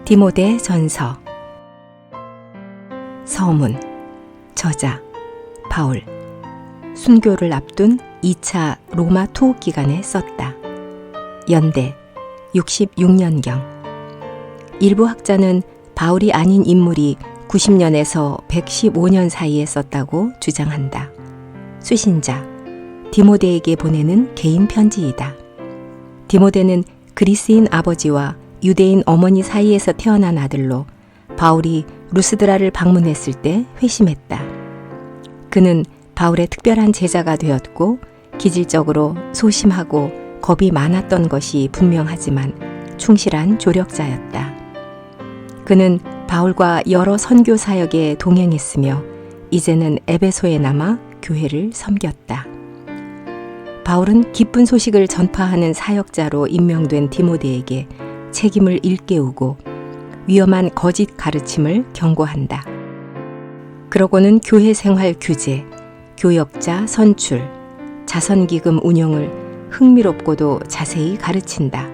디모데 전서. 서문. 저자 바울. 순교를 앞둔 2차 로마 투옥 기간에 썼다. 연대 66년경. 일부 학자는 바울이 아닌 인물이 90년에서 115년 사이에 썼다고 주장한다. 수신자 디모데에게 보내는 개인 편지이다. 디모데는 그리스인 아버지와 유대인 어머니 사이에서 태어난 아들로 바울이 루스드라를 방문했을 때 회심했다. 그는 바울의 특별한 제자가 되었고 기질적으로 소심하고 겁이 많았던 것이 분명하지만 충실한 조력자였다. 그는 바울과 여러 선교 사역에 동행했으며 이제는 에베소에 남아 교회를 섬겼다. 바울은 기쁜 소식을 전파하는 사역자로 임명된 디모데에게 책임을 일깨우고 위험한 거짓 가르침을 경고한다. 그러고는 교회 생활 규제, 교역자 선출, 자선기금 운영을 흥미롭고도 자세히 가르친다.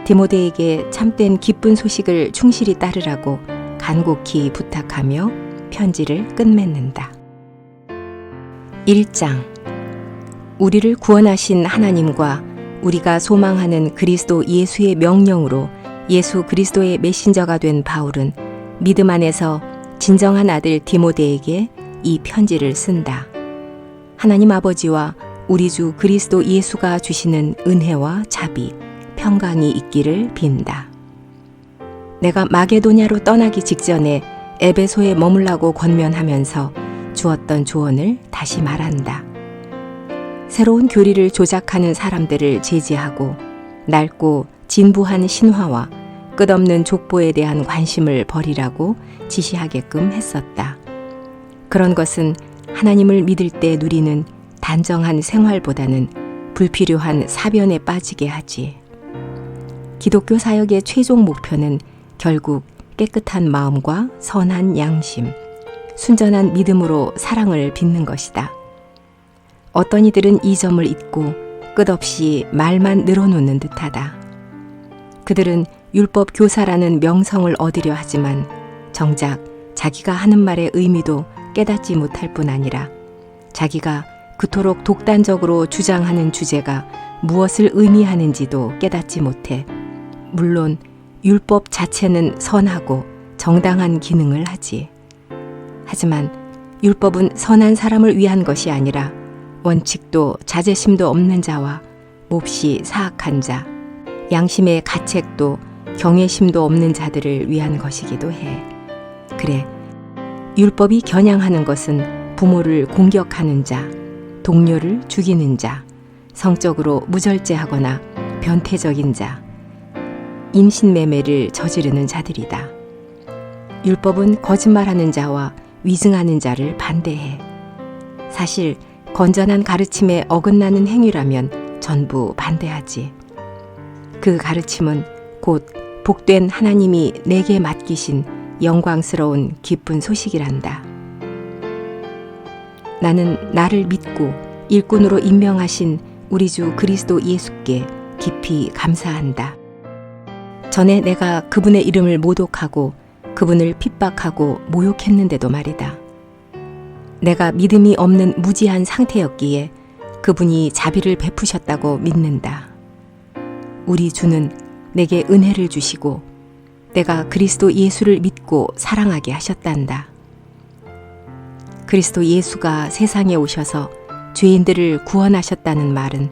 디모데에게 참된 기쁜 소식을 충실히 따르라고 간곡히 부탁하며 편지를 끝맺는다. 1장. 우리를 구원하신 하나님과 우리가 소망하는 그리스도 예수의 명령으로 예수 그리스도의 메신저가 된 바울은 믿음 안에서 진정한 아들 디모데에게 이 편지를 쓴다. 하나님 아버지와 우리 주 그리스도 예수가 주시는 은혜와 자비, 평강이 있기를 빈다. 내가 마게도냐로 떠나기 직전에 에베소에 머물라고 권면하면서 주었던 조언을 다시 말한다. 새로운 교리를 조작하는 사람들을 제지하고 낡고 진부한 신화와 끝없는 족보에 대한 관심을 버리라고 지시하게끔 했었다. 그런 것은 하나님을 믿을 때 누리는 단정한 생활보다는 불필요한 사변에 빠지게 하지. 기독교 사역의 최종 목표는 결국 깨끗한 마음과 선한 양심, 순전한 믿음으로 사랑을 빚는 것이다. 어떤 이들은 이 점을 잊고 끝없이 말만 늘어놓는 듯하다. 그들은 율법 교사라는 명성을 얻으려 하지만 정작 자기가 하는 말의 의미도 깨닫지 못할 뿐 아니라 자기가 그토록 독단적으로 주장하는 주제가 무엇을 의미하는지도 깨닫지 못해 물론 율법 자체는 선하고 정당한 기능을 하지. 하지만 율법은 선한 사람을 위한 것이 아니라 원칙도 자제심도 없는 자와 몹시 사악한 자, 양심의 가책도 경외심도 없는 자들을 위한 것이기도 해. 그래, 율법이 겨냥하는 것은 부모를 공격하는 자, 동료를 죽이는 자, 성적으로 무절제하거나 변태적인 자, 인신매매를 저지르는 자들이다. 율법은 거짓말하는 자와 위증하는 자를 반대해. 사실 건전한 가르침에 어긋나는 행위라면 전부 반대하지. 그 가르침은 곧 복된 하나님이 내게 맡기신 영광스러운 기쁜 소식이란다. 나는 나를 믿고 일꾼으로 임명하신 우리 주 그리스도 예수께 깊이 감사한다. 전에 내가 그분의 이름을 모독하고 그분을 핍박하고 모욕했는데도 말이다. 내가 믿음이 없는 무지한 상태였기에 그분이 자비를 베푸셨다고 믿는다. 우리 주는 내게 은혜를 주시고 내가 그리스도 예수를 믿고 사랑하게 하셨단다. 그리스도 예수가 세상에 오셔서 죄인들을 구원하셨다는 말은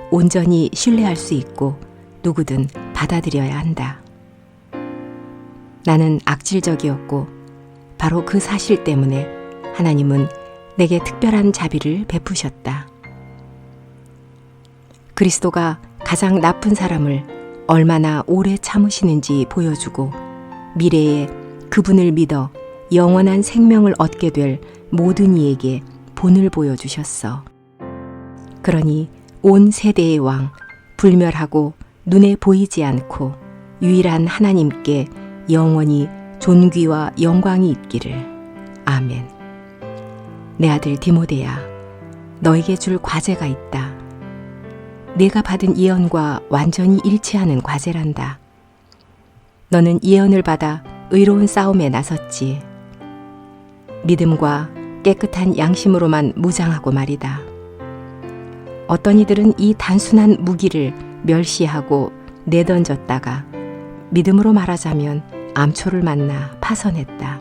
온전히 신뢰할 수 있고 누구든 받아들여야 한다. 나는 악질적이었고 바로 그 사실 때문에 하나님은 내게 특별한 자비를 베푸셨다. 그리스도가 가장 나쁜 사람을 얼마나 오래 참으시는지 보여주고 미래에 그분을 믿어 영원한 생명을 얻게 될 모든 이에게 본을 보여주셨어. 그러니 온 세대의 왕, 불멸하고 눈에 보이지 않고 유일한 하나님께 영원히 존귀와 영광이 있기를. 아멘. 내 아들 디모데야, 너에게 줄 과제가 있다. 네가 받은 예언과 완전히 일치하는 과제란다. 너는 예언을 받아 의로운 싸움에 나섰지. 믿음과 깨끗한 양심으로만 무장하고 말이다. 어떤 이들은 이 단순한 무기를 멸시하고 내던졌다가 믿음으로 말하자면 암초를 만나 파손했다.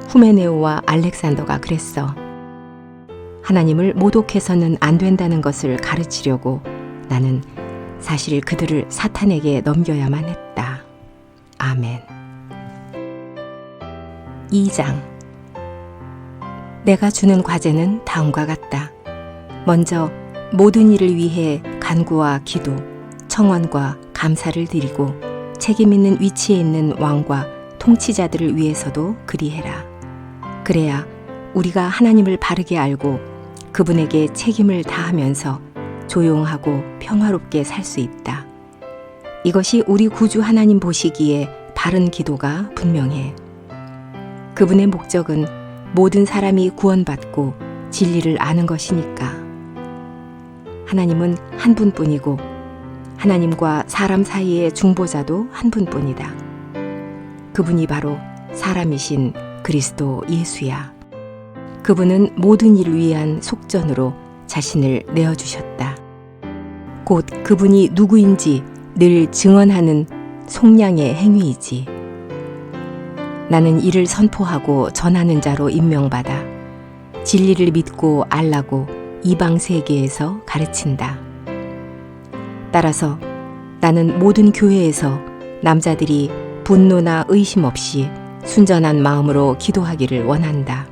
후메네오와 알렉산더가 그랬어. 하나님을 모독해서는 안 된다는 것을 가르치려고 나는 사실 그들을 사탄에게 넘겨야만 했다. 아멘. 2장. 내가 주는 과제는 다음과 같다. 먼저 모든 일을 위해 간구와 기도, 청원과 감사를 드리고 책임 있는 위치에 있는 왕과 통치자들을 위해서도 그리해라. 그래야 우리가 하나님을 바르게 알고 그분에게 책임을 다하면서 조용하고 평화롭게 살 수 있다. 이것이 우리 구주 하나님 보시기에 바른 기도가 분명해. 그분의 목적은 모든 사람이 구원받고 진리를 아는 것이니까. 하나님은 한 분뿐이고 하나님과 사람 사이의 중보자도 한 분뿐이다. 그분이 바로 사람이신 그리스도 예수야. 그분은 모든 일을 위한 속전으로 자신을 내어주셨다. 곧 그분이 누구인지 늘 증언하는 속량의 행위이지. 나는 이를 선포하고 전하는 자로 임명받아 진리를 믿고 알라고 이방 세계에서 가르친다. 따라서 나는 모든 교회에서 남자들이 분노나 의심 없이 순전한 마음으로 기도하기를 원한다.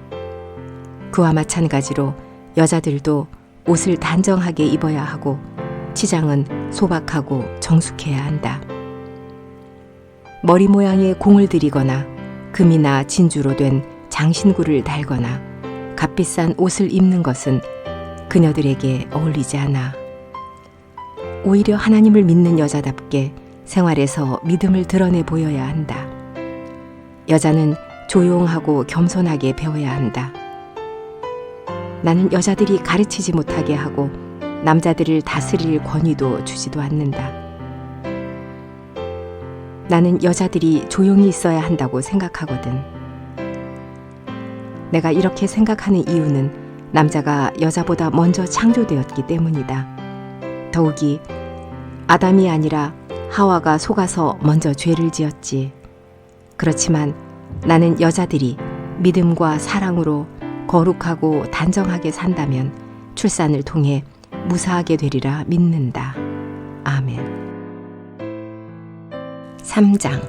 그와 마찬가지로 여자들도 옷을 단정하게 입어야 하고 치장은 소박하고 정숙해야 한다. 머리 모양의 공을 들이거나 금이나 진주로 된 장신구를 달거나 값비싼 옷을 입는 것은 그녀들에게 어울리지 않아. 오히려 하나님을 믿는 여자답게 생활에서 믿음을 드러내 보여야 한다. 여자는 조용하고 겸손하게 배워야 한다. 나는 여자들이 가르치지 못하게 하고 남자들을 다스릴 권위도 주지도 않는다. 나는 여자들이 조용히 있어야 한다고 생각하거든. 내가 이렇게 생각하는 이유는 남자가 여자보다 먼저 창조되었기 때문이다. 더욱이 아담이 아니라 하와가 속아서 먼저 죄를 지었지. 그렇지만 나는 여자들이 믿음과 사랑으로 거룩하고 단정하게 산다면 출산을 통해 무사하게 되리라 믿는다. 아멘. 3장.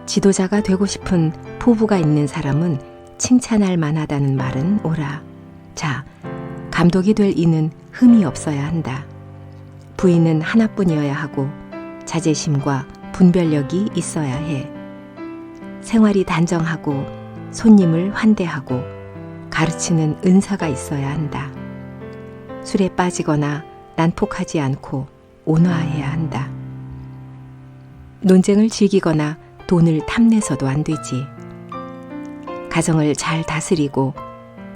지도자가 되고 싶은 포부가 있는 사람은 칭찬할 만하다는 말은 옳아. 자, 감독이 될 이는 흠이 없어야 한다. 부인은 하나뿐이어야 하고 자제심과 분별력이 있어야 해. 생활이 단정하고 손님을 환대하고 가르치는 은사가 있어야 한다. 술에 빠지거나 난폭하지 않고 온화해야 한다. 논쟁을 즐기거나 돈을 탐내서도 안 되지. 가정을 잘 다스리고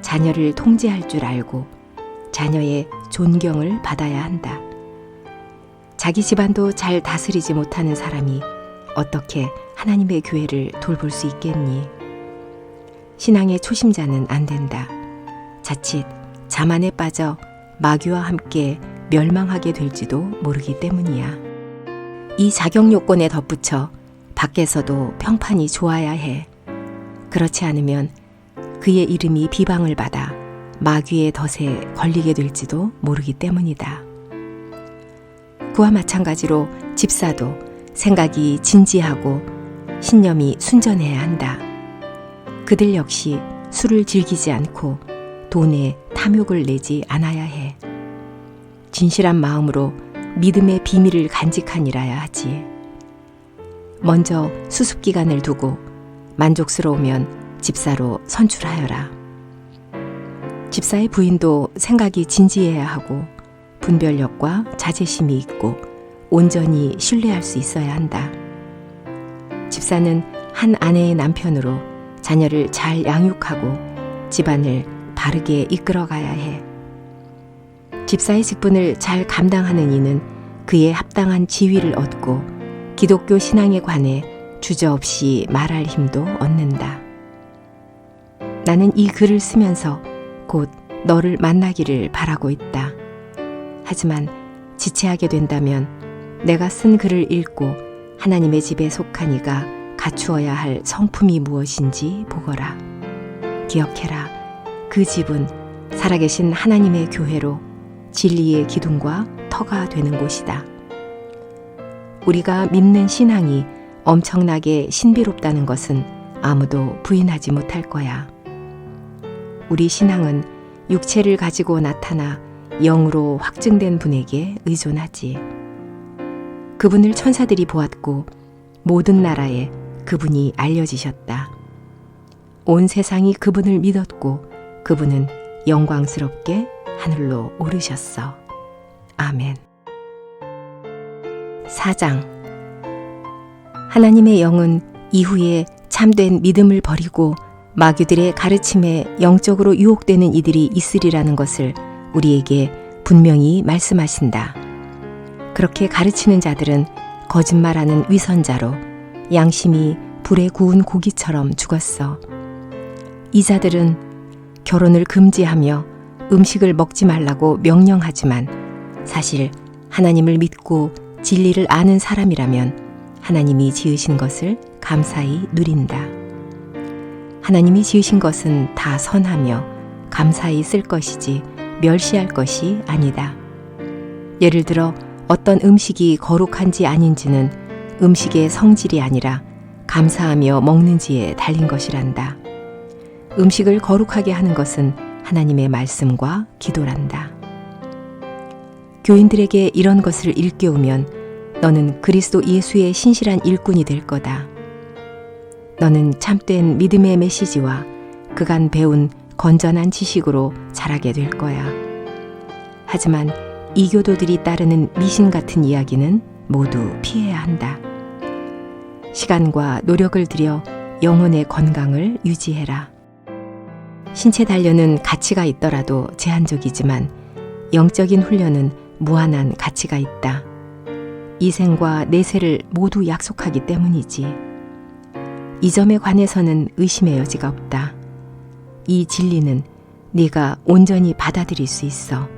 자녀를 통제할 줄 알고 자녀의 존경을 받아야 한다. 자기 집안도 잘 다스리지 못하는 사람이 어떻게 하나님의 교회를 돌볼 수 있겠니? 신앙의 초심자는 안 된다. 자칫 자만에 빠져 마귀와 함께 멸망하게 될지도 모르기 때문이야. 이 자격 요건에 덧붙여 밖에서도 평판이 좋아야 해. 그렇지 않으면 그의 이름이 비방을 받아 마귀의 덫에 걸리게 될지도 모르기 때문이다. 그와 마찬가지로 집사도 생각이 진지하고 신념이 순전해야 한다. 그들 역시 술을 즐기지 않고 돈에 탐욕을 내지 않아야 해. 진실한 마음으로 믿음의 비밀을 간직하니라야 하지. 먼저 수습기간을 두고 만족스러우면 집사로 선출하여라. 집사의 부인도 생각이 진지해야 하고 분별력과 자제심이 있고 온전히 신뢰할 수 있어야 한다. 집사는 한 아내의 남편으로 자녀를 잘 양육하고 집안을 바르게 이끌어가야 해. 집사의 직분을 잘 감당하는 이는 그에 합당한 지위를 얻고 기독교 신앙에 관해 주저없이 말할 힘도 얻는다. 나는 이 글을 쓰면서 곧 너를 만나기를 바라고 있다. 하지만 지체하게 된다면 내가 쓴 글을 읽고 하나님의 집에 속한 이가 갖추어야 할 성품이 무엇인지 보거라. 기억해라. 그 집은 살아계신 하나님의 교회로 진리의 기둥과 터가 되는 곳이다. 우리가 믿는 신앙이 엄청나게 신비롭다는 것은 아무도 부인하지 못할 거야. 우리 신앙은 육체를 가지고 나타나 영으로 확증된 분에게 의존하지. 그분을 천사들이 보았고 모든 나라에 그분이 알려지셨다. 온 세상이 그분을 믿었고 그분은 영광스럽게 하늘로 오르셨어. 아멘. 4장. 하나님의 영은 이후에 참된 믿음을 버리고 마귀들의 가르침에 영적으로 유혹되는 이들이 있으리라는 것을 우리에게 분명히 말씀하신다. 그렇게 가르치는 자들은 거짓말하는 위선자로 양심이 불에 구운 고기처럼 죽었어. 이 자들은 결혼을 금지하며 음식을 먹지 말라고 명령하지만 사실 하나님을 믿고 진리를 아는 사람이라면 하나님이 지으신 것을 감사히 누린다. 하나님이 지으신 것은 다 선하며 감사히 쓸 것이지 멸시할 것이 아니다. 예를 들어 어떤 음식이 거룩한지 아닌지는 음식의 성질이 아니라 감사하며 먹는지에 달린 것이란다. 음식을 거룩하게 하는 것은 하나님의 말씀과 기도란다. 교인들에게 이런 것을 일깨우면 너는 그리스도 예수의 신실한 일꾼이 될 거다. 너는 참된 믿음의 메시지와 그간 배운 건전한 지식으로 자라게 될 거야. 하지만 이교도들이 따르는 미신 같은 이야기는 모두 피해야 한다. 시간과 노력을 들여 영혼의 건강을 유지해라. 신체 단련은 가치가 있더라도 제한적이지만 영적인 훈련은 무한한 가치가 있다. 이 생과 내세를 모두 약속하기 때문이지. 이 점에 관해서는 의심의 여지가 없다. 이 진리는 네가 온전히 받아들일 수 있어.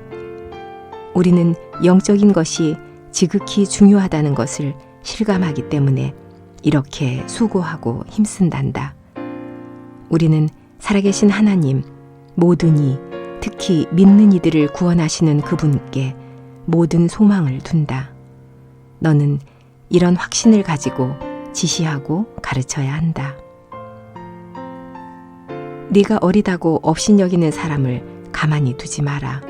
우리는 영적인 것이 지극히 중요하다는 것을 실감하기 때문에 이렇게 수고하고 힘쓴단다. 우리는 살아계신 하나님, 모든 이, 특히 믿는 이들을 구원하시는 그분께 모든 소망을 둔다. 너는 이런 확신을 가지고 지시하고 가르쳐야 한다. 네가 어리다고 업신여기는 사람을 가만히 두지 마라.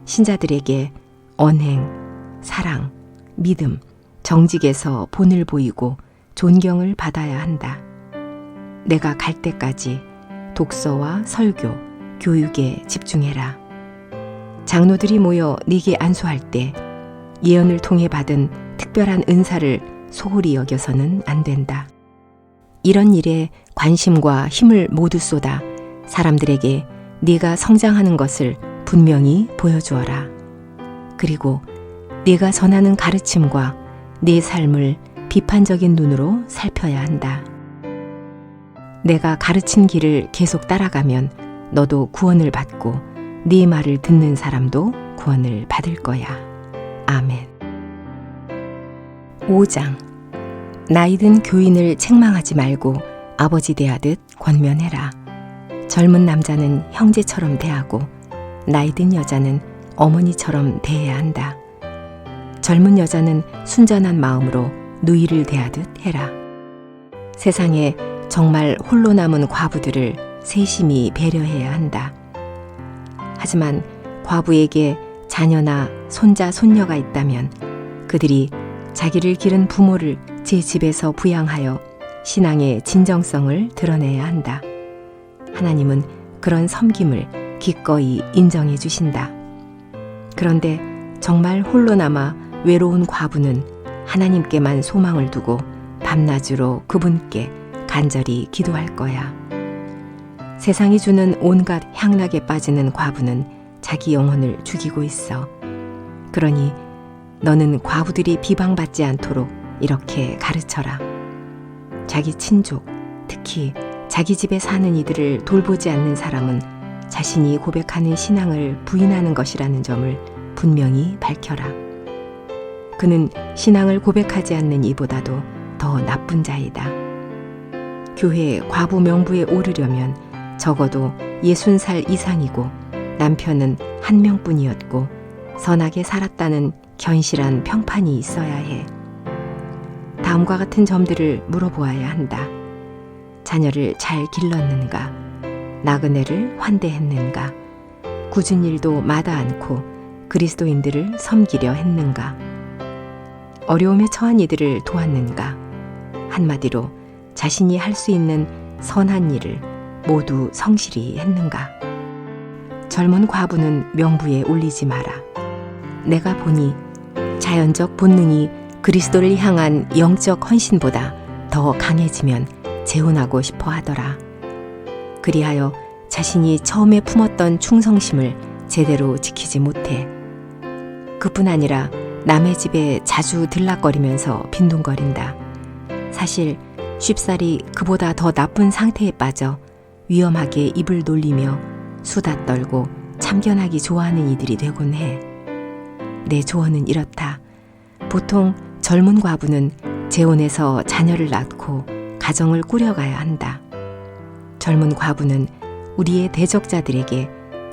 신자들에게 언행, 사랑, 믿음, 정직에서 본을 보이고 존경을 받아야 한다. 내가 갈 때까지 독서와 설교, 교육에 집중해라. 장로들이 모여 네게 안수할 때 예언을 통해 받은 특별한 은사를 소홀히 여겨서는 안 된다. 이런 일에 관심과 힘을 모두 쏟아 사람들에게 네가 성장하는 것을 분명히 보여주어라. 그리고 네가 전하는 가르침과 네 삶을 비판적인 눈으로 살펴야 한다. 내가 가르친 길을 계속 따라가면 너도 구원을 받고 네 말을 듣는 사람도 구원을 받을 거야. 아멘. 5장. 나이든 교인을 책망하지 말고 아버지 대하듯 권면해라. 젊은 남자는 형제처럼 대하고 나이든 여자는 어머니처럼 대해야 한다. 젊은 여자는 순전한 마음으로 누이를 대하듯 해라. 세상에 정말 홀로 남은 과부들을 세심히 배려해야 한다. 하지만 과부에게 자녀나 손자, 손녀가 있다면 그들이 자기를 기른 부모를 제 집에서 부양하여 신앙의 진정성을 드러내야 한다. 하나님은 그런 섬김을 기꺼이 인정해 주신다. 그런데 정말 홀로 남아 외로운 과부는 하나님께만 소망을 두고 밤낮으로 그분께 간절히 기도할 거야. 세상이 주는 온갖 향락에 빠지는 과부는 자기 영혼을 죽이고 있어. 그러니 너는 과부들이 비방받지 않도록 이렇게 가르쳐라. 자기 친족, 특히 자기 집에 사는 이들을 돌보지 않는 사람은 자신이 고백하는 신앙을 부인하는 것이라는 점을 분명히 밝혀라. 그는 신앙을 고백하지 않는 이보다도 더 나쁜 자이다. 교회 과부 명부에 오르려면 적어도 60살 이상이고 남편은 한 명뿐이었고 선하게 살았다는 견실한 평판이 있어야 해. 다음과 같은 점들을 물어보아야 한다. 자녀를 잘 길렀는가? 나그네를 환대했는가? 굳은 일도 마다 않고 그리스도인들을 섬기려 했는가? 어려움에 처한 이들을 도왔는가? 한마디로 자신이 할 수 있는 선한 일을 모두 성실히 했는가? 젊은 과부는 명부에 올리지 마라. 내가 보니 자연적 본능이 그리스도를 향한 영적 헌신보다 더 강해지면 재혼하고 싶어 하더라. 그리하여 자신이 처음에 품었던 충성심을 제대로 지키지 못해 그뿐 아니라 남의 집에 자주 들락거리면서 빈둥거린다. 사실 쉽사리 그보다 더 나쁜 상태에 빠져 위험하게 입을 놀리며 수다 떨고 참견하기 좋아하는 이들이 되곤 해. 내 조언은 이렇다. 보통 젊은 과부는 재혼해서 자녀를 낳고 가정을 꾸려가야 한다. 젊은 과부는 우리의 대적자들에게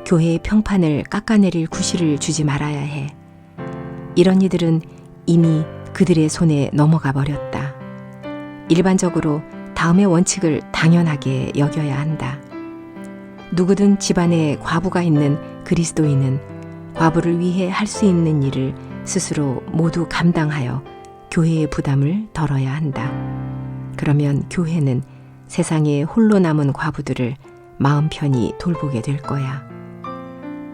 교회의 평판을 깎아내릴 구실을 주지 말아야 해. 이런 이들은 이미 그들의 손에 넘어가 버렸다. 일반적으로 다음의 원칙을 당연하게 여겨야 한다. 누구든 집안에 과부가 있는 그리스도인은 과부를 위해 할 수 있는 일을 스스로 모두 감당하여 교회의 부담을 덜어야 한다. 그러면 교회는 세상에 홀로 남은 과부들을 마음 편히 돌보게 될 거야.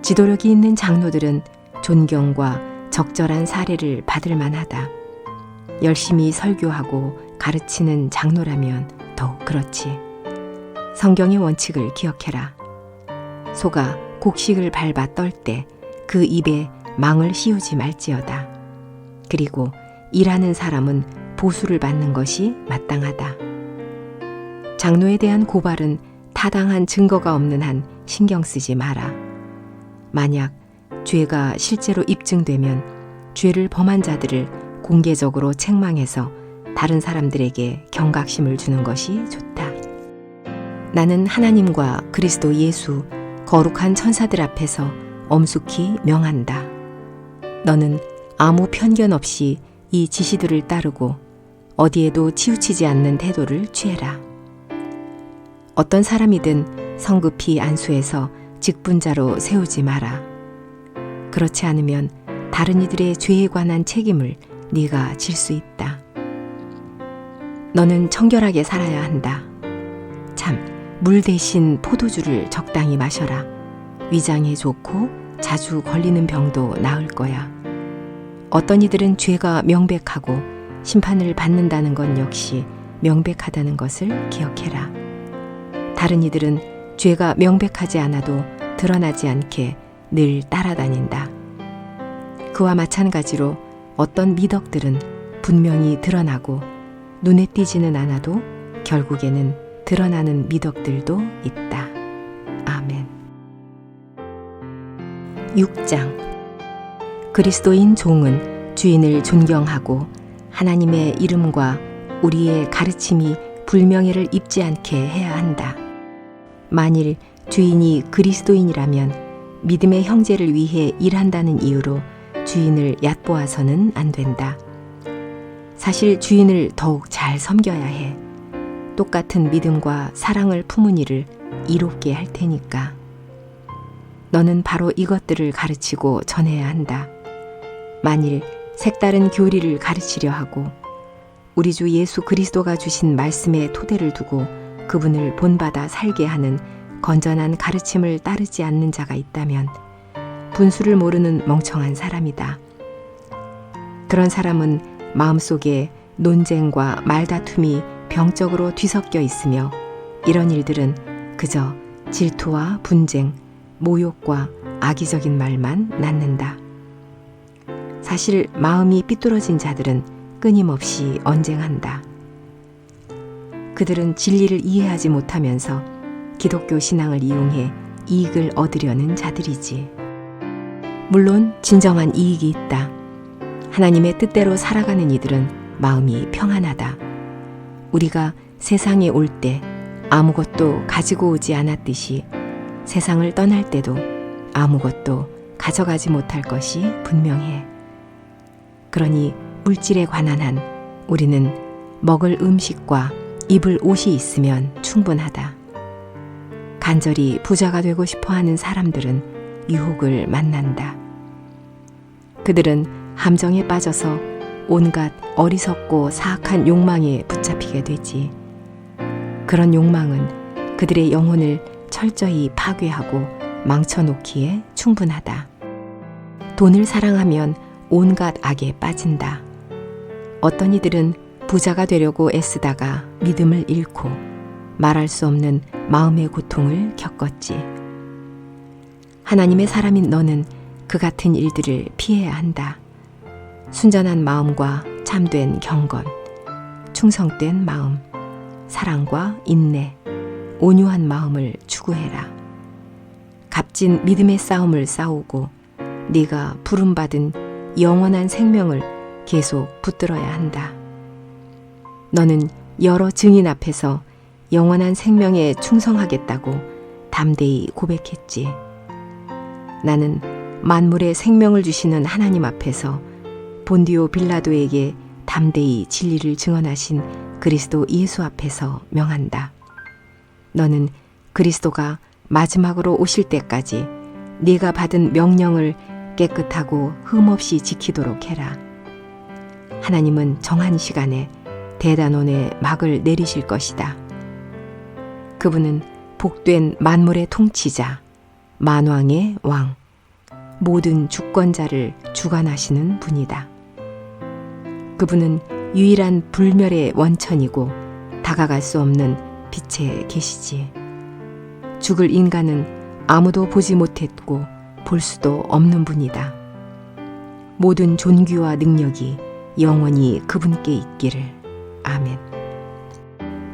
지도력이 있는 장로들은 존경과 적절한 사례를 받을 만하다. 열심히 설교하고 가르치는 장로라면 더욱 그렇지. 성경의 원칙을 기억해라. 소가 곡식을 밟아 떨 때 그 입에 망을 씌우지 말지어다. 그리고 일하는 사람은 보수를 받는 것이 마땅하다. 장로에 대한 고발은 타당한 증거가 없는 한 신경 쓰지 마라. 만약 죄가 실제로 입증되면 죄를 범한 자들을 공개적으로 책망해서 다른 사람들에게 경각심을 주는 것이 좋다. 나는 하나님과 그리스도 예수, 거룩한 천사들 앞에서 엄숙히 명한다. 너는 아무 편견 없이 이 지시들을 따르고 어디에도 치우치지 않는 태도를 취해라. 어떤 사람이든 성급히 안수해서 직분자로 세우지 마라. 그렇지 않으면 다른 이들의 죄에 관한 책임을 네가 질 수 있다. 너는 청결하게 살아야 한다. 참, 물 대신 포도주를 적당히 마셔라. 위장에 좋고 자주 걸리는 병도 나을 거야. 어떤 이들은 죄가 명백하고 심판을 받는다는 건 역시 명백하다는 것을 기억해라. 다른 이들은 죄가 명백하지 않아도 드러나지 않게 늘 따라다닌다. 그와 마찬가지로 어떤 미덕들은 분명히 드러나고 눈에 띄지는 않아도 결국에는 드러나는 미덕들도 있다. 아멘. 6장. 그리스도인 종은 주인을 존경하고 하나님의 이름과 우리의 가르침이 불명예를 입지 않게 해야 한다. 만일 주인이 그리스도인이라면 믿음의 형제를 위해 일한다는 이유로 주인을 얕보아서는 안 된다. 사실 주인을 더욱 잘 섬겨야 해. 똑같은 믿음과 사랑을 품은 이를 이롭게 할 테니까. 너는 바로 이것들을 가르치고 전해야 한다. 만일 색다른 교리를 가르치려 하고 우리 주 예수 그리스도가 주신 말씀의 토대를 두고 그분을 본받아 살게 하는 건전한 가르침을 따르지 않는 자가 있다면 분수를 모르는 멍청한 사람이다. 그런 사람은 마음속에 논쟁과 말다툼이 병적으로 뒤섞여 있으며 이런 일들은 그저 질투와 분쟁, 모욕과 악의적인 말만 낳는다. 사실 마음이 삐뚤어진 자들은 끊임없이 언쟁한다. 그들은 진리를 이해하지 못하면서 기독교 신앙을 이용해 이익을 얻으려는 자들이지. 물론 진정한 이익이 있다. 하나님의 뜻대로 살아가는 이들은 마음이 평안하다. 우리가 세상에 올 때 아무것도 가지고 오지 않았듯이 세상을 떠날 때도 아무것도 가져가지 못할 것이 분명해. 그러니 물질에 관한 한 우리는 먹을 음식과 입을 옷이 있으면 충분하다. 간절히 부자가 되고 싶어 하는 사람들은 유혹을 만난다. 그들은 함정에 빠져서 온갖 어리석고 사악한 욕망에 붙잡히게 되지. 그런 욕망은 그들의 영혼을 철저히 파괴하고 망쳐놓기에 충분하다. 돈을 사랑하면 온갖 악에 빠진다. 어떤 이들은 부자가 되려고 애쓰다가 믿음을 잃고 말할 수 없는 마음의 고통을 겪었지. 하나님의 사람인 너는 그 같은 일들을 피해야 한다. 순전한 마음과 참된 경건, 충성된 마음, 사랑과 인내, 온유한 마음을 추구해라. 값진 믿음의 싸움을 싸우고 네가 부름받은 영원한 생명을 계속 붙들어야 한다. 너는 여러 증인 앞에서 영원한 생명에 충성하겠다고 담대히 고백했지. 나는 만물의 생명을 주시는 하나님 앞에서 본디오 빌라도에게 담대히 진리를 증언하신 그리스도 예수 앞에서 명한다. 너는 그리스도가 마지막으로 오실 때까지 네가 받은 명령을 깨끗하고 흠없이 지키도록 해라. 하나님은 정한 시간에 대단원의 막을 내리실 것이다. 그분은 복된 만물의 통치자, 만왕의 왕, 모든 주권자를 주관하시는 분이다. 그분은 유일한 불멸의 원천이고 다가갈 수 없는 빛에 계시지. 죽을 인간은 아무도 보지 못했고 볼 수도 없는 분이다. 모든 존귀와 능력이 영원히 그분께 있기를. 아멘.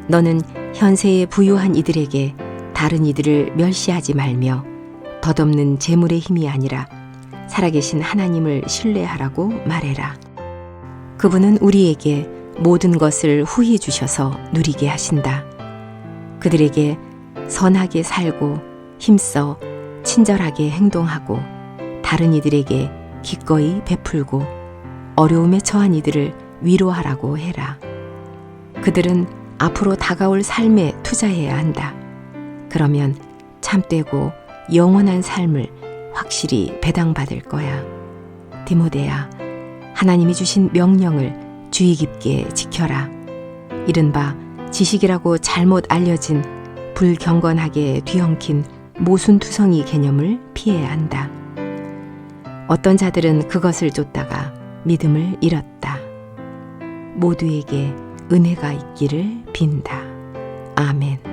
너는 현세의 부유한 이들에게 다른 이들을 멸시하지 말며 덧없는 재물의 힘이 아니라 살아계신 하나님을 신뢰하라고 말해라. 그분은 우리에게 모든 것을 후히 주셔서 누리게 하신다. 그들에게 선하게 살고 힘써 친절하게 행동하고 다른 이들에게 기꺼이 베풀고 어려움에 처한 이들을 위로하라고 해라. 그들은 앞으로 다가올 삶에 투자해야 한다. 그러면 참되고 영원한 삶을 확실히 배당받을 거야. 디모데야, 하나님이 주신 명령을 주의 깊게 지켜라. 이른바 지식이라고 잘못 알려진 불경건하게 뒤엉킨 모순투성이 개념을 피해야 한다. 어떤 자들은 그것을 쫓다가 믿음을 잃었다. 모두에게 은혜가 있기를 빈다. 아멘.